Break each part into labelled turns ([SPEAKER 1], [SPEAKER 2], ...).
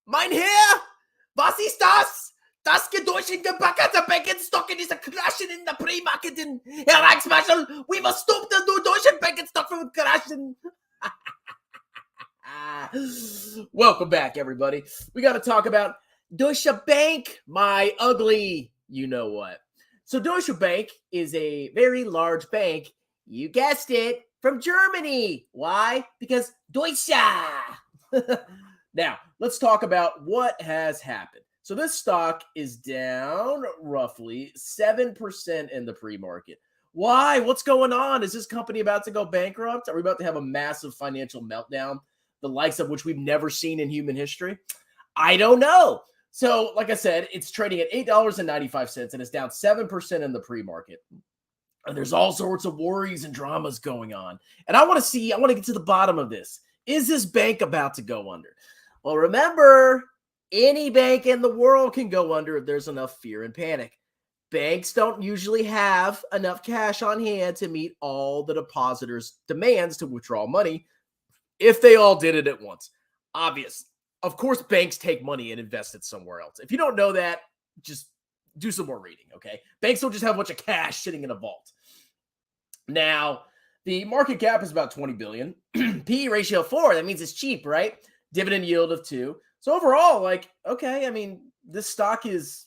[SPEAKER 1] Mein Herr, was ist das? Das gedurchgebackerte Bacon-Stock is crashing in the pre-market. Herr Reichsmarschall, we must stop the Deutsche Bacon-Stock from crashing. Welcome back, everybody. We got to talk about Deutsche Bank, my ugly you-know-what. So Deutsche Bank is a very large bank, you guessed it, from Germany. Why? Because Deutsche. Now, let's talk about what has happened. So this stock is down roughly 7% in the pre-market. Why? What's going on? Is this company about to go bankrupt? Are we about to have a massive financial meltdown, the likes of which we've never seen in human history? I don't know. So, like I said, it's trading at $8.95 and it's down 7% in the pre-market. And there's all sorts of worries and dramas going on. And I want to get to the bottom of this. Is this bank about to go under? Well, remember, any bank in the world can go under if there's enough fear and panic. Banks don't usually have enough cash on hand to meet all the depositors' demands to withdraw money if they all did it at once. Obvious. Of course, banks take money and invest it somewhere else. If you don't know that, just do some more reading, okay? Banks don't just have a bunch of cash sitting in a vault. Now, the market cap is about 20 billion. PE ratio 4, that means it's cheap, right? Dividend yield of 2. So overall, okay, I mean, this stock is,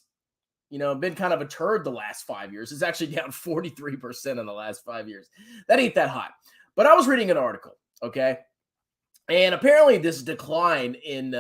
[SPEAKER 1] been kind of a turd the last 5 years. It's actually down 43% in the last 5 years. That ain't that hot. But I was reading an article, okay? And apparently this decline in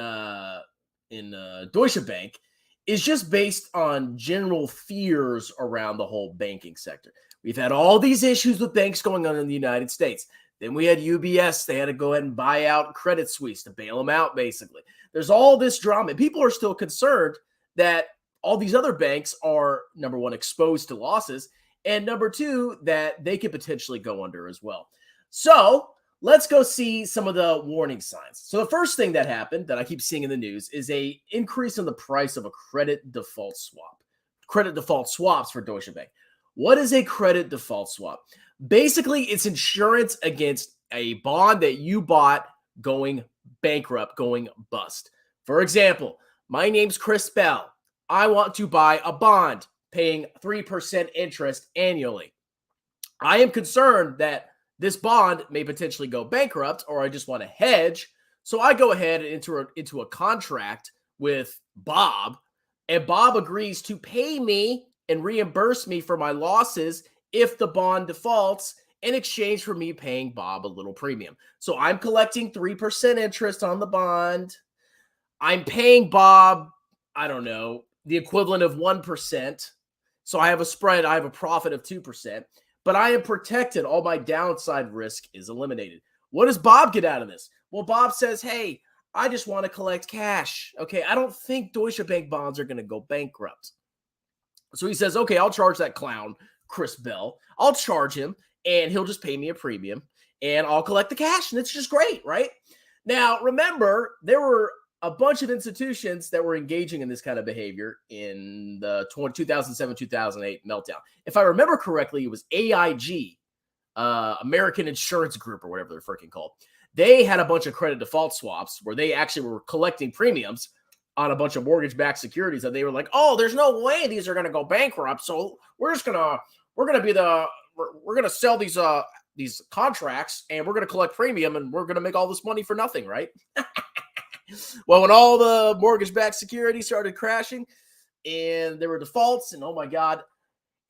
[SPEAKER 1] Deutsche Bank is just based on general fears around the whole banking sector. We've had all these issues with banks going on in the United States. Then we had UBS. They had to go ahead and buy out Credit Suisse to bail them out, basically. There's all this drama. People are still concerned that all these other banks are, number one, exposed to losses, and number two, that they could potentially go under as well. So let's go see some of the warning signs. So the first thing that happened that I keep seeing in the news is an increase in the price of a credit default swap. Credit default swaps for Deutsche Bank. What is a credit default swap? Basically, it's insurance against a bond that you bought going bankrupt, going bust. For example, my name's Chris Bell. I want to buy a bond paying 3% interest annually. I am concerned that this bond may potentially go bankrupt, or I just want to hedge. So I go ahead and enter into a contract with Bob, and Bob agrees to pay me and reimburse me for my losses if the bond defaults in exchange for me paying Bob a little premium. So I'm collecting 3% interest on the bond. I'm paying Bob, I don't know, the equivalent of 1%. So I have a spread, I have a profit of 2%, but I am protected. All my downside risk is eliminated. What does Bob get out of this? Well, Bob says, hey, I just want to collect cash. Okay, I don't think Deutsche Bank bonds are going to go bankrupt. So he says, okay, I'll charge that clown, Chris Bell. I'll charge him, and he'll just pay me a premium, and I'll collect the cash, and it's just great, right? Now, remember, there were a bunch of institutions that were engaging in this kind of behavior in the 2007-2008 meltdown. If I remember correctly, it was AIG, American Insurance Group, or whatever they're freaking called. They had a bunch of credit default swaps where they actually were collecting premiums on a bunch of mortgage-backed securities, and they were like, "Oh, there's no way these are going to go bankrupt, so we're going to sell these contracts, and we're going to collect premium, and we're going to make all this money for nothing, right?" Well, when all the mortgage-backed securities started crashing, and there were defaults, and oh my God,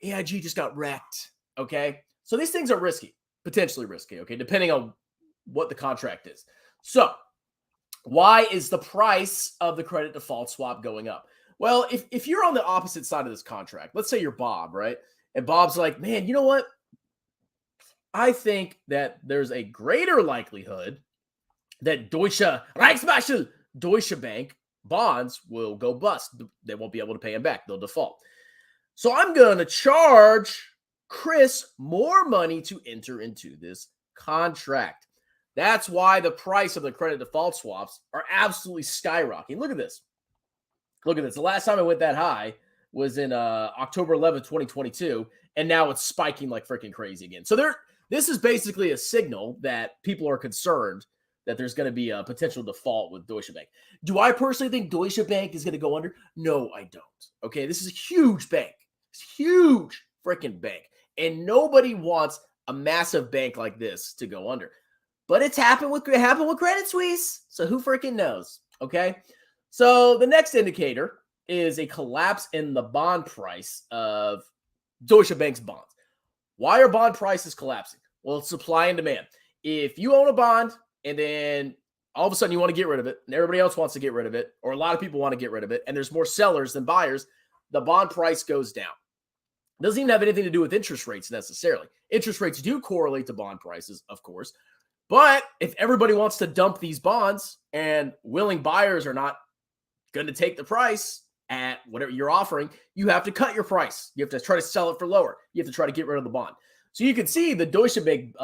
[SPEAKER 1] AIG just got wrecked. Okay, so these things are risky, potentially risky. Okay, depending on what the contract is. So why is the price of the credit default swap going up? Well, if you're on the opposite side of this contract, let's say you're Bob, right? And Bob's like, man, you know what? I think that there's a greater likelihood that Reichsmarschall, Deutsche Bank bonds will go bust. They won't be able to pay him back. They'll default. So I'm going to charge Chris more money to enter into this contract. That's why the price of the credit default swaps are absolutely skyrocketing. Look at this. Look at this. The last time it went that high was in October 11th, 2022, and now it's spiking like freaking crazy again. So this is basically a signal that people are concerned that there's going to be a potential default with Deutsche Bank. Do I personally think Deutsche Bank is going to go under? No, I don't. Okay, this is a huge bank. It's a huge freaking bank. And nobody wants a massive bank like this to go under. But it happened with Credit Suisse. So who freaking knows? Okay. So the next indicator is a collapse in the bond price of Deutsche Bank's bonds. Why are bond prices collapsing? Well, it's supply and demand. If you own a bond and then all of a sudden you want to get rid of it and everybody else wants to get rid of it, or a lot of people want to get rid of it, and there's more sellers than buyers, the bond price goes down. It doesn't even have anything to do with interest rates necessarily. Interest rates do correlate to bond prices, of course. But if everybody wants to dump these bonds and willing buyers are not going to take the price at whatever you're offering, you have to cut your price. You have to try to sell it for lower. You have to try to get rid of the bond. So you can see the Deutsche Bank,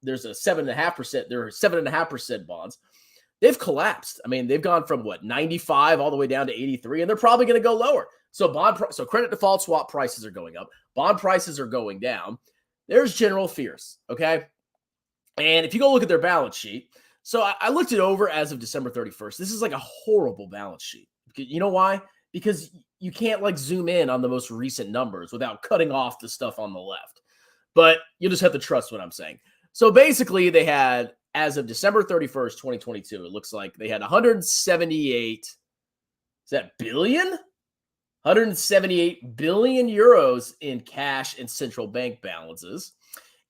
[SPEAKER 1] there's a 7.5%. There are 7.5% bonds. They've collapsed. I mean, they've gone from 95 all the way down to 83, and they're probably going to go lower. So so credit default swap prices are going up. Bond prices are going down. There's general fears. Okay. And if you go look at their balance sheet, so I looked it over as of December 31st. This is like a horrible balance sheet. You know why? Because you can't zoom in on the most recent numbers without cutting off the stuff on the left. But you'll just have to trust what I'm saying. So basically they had, as of December 31st, 2022, it looks like they had 178, is that billion? 178 billion euros in cash and central bank balances.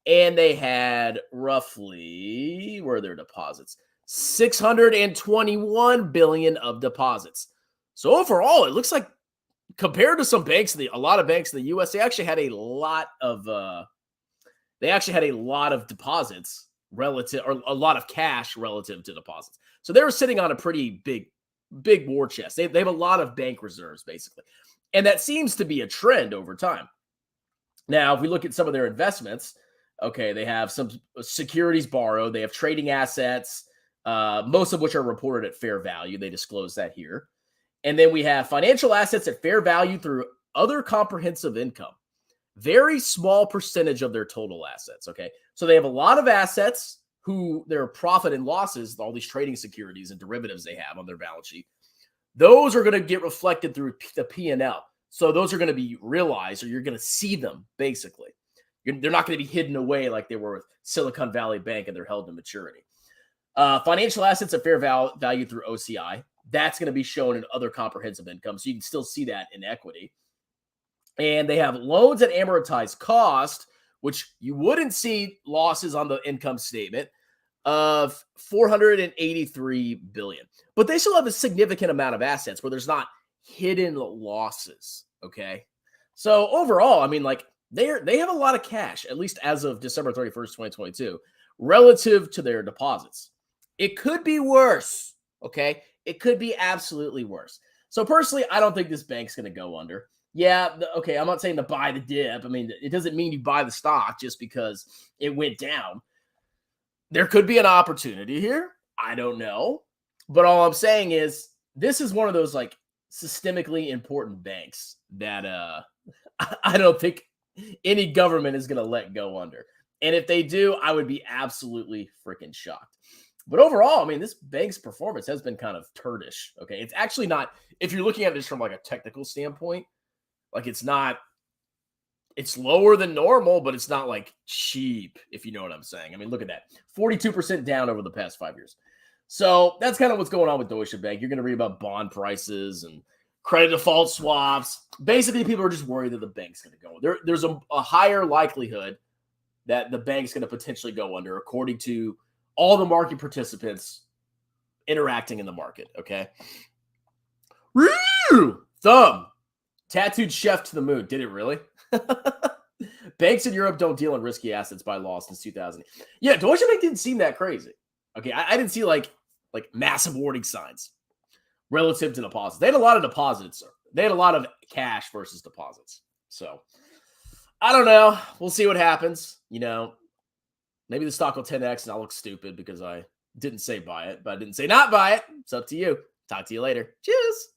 [SPEAKER 1] And they had roughly, where are their deposits? 621 billion of deposits. So overall, it looks like compared to some banks, a lot of banks in the U.S., they actually had a lot of deposits relative, or a lot of cash relative to deposits. So they were sitting on a pretty big war chest. They have a lot of bank reserves, basically. And that seems to be a trend over time. Now, if we look at some of their investments, okay, they have some securities borrowed. They have trading assets, most of which are reported at fair value. They disclose that here. And then we have financial assets at fair value through other comprehensive income. Very small percentage of their total assets, okay? So they have a lot of assets who their profit and losses, all these trading securities and derivatives they have on their balance sheet, those are going to get reflected through the P&L. So those are going to be realized, or you're going to see them, basically. They're not going to be hidden away like they were with Silicon Valley Bank and they're held to maturity. Financial assets at fair value through OCI. That's going to be shown in other comprehensive income. So you can still see that in equity. And they have loans at amortized cost, which you wouldn't see losses on the income statement, of 483 billion. But they still have a significant amount of assets where there's not hidden losses, okay? So overall, I mean, they have a lot of cash, at least as of December 31st, 2022, relative to their deposits. It could be worse, okay? It could be absolutely worse. So personally, I don't think this bank's going to go under. Yeah, okay, I'm not saying to buy the dip. I mean, it doesn't mean you buy the stock just because it went down. There could be an opportunity here. I don't know. But all I'm saying is this is one of those systemically important banks that I don't think any government is going to let go under. And if they do, I would be absolutely freaking shocked. But overall, I mean, this bank's performance has been kind of turdish. Okay, it's actually not, if you're looking at this from a technical standpoint, it's not, it's lower than normal, but it's not cheap, if you know what I'm saying. I mean, look at that. 42% down over the past 5 years. So that's kind of what's going on with Deutsche Bank. You're going to read about bond prices and credit default swaps. Basically, people are just worried that the bank's going to go. There's a higher likelihood that the bank's going to potentially go under, according to all the market participants interacting in the market, okay? Woo! Thumb. Tattooed chef to the moon. Did it really? Banks in Europe don't deal in risky assets by law since 2000. Yeah, Deutsche Bank didn't seem that crazy. Okay, I didn't see like massive warning signs relative to deposits. They had a lot of deposits. They had a lot of cash versus deposits. So I don't know. We'll see what happens. Maybe the stock will 10x and I'll look stupid because I didn't say buy it, but I didn't say not buy it. It's up to you. Talk to you later. Cheers.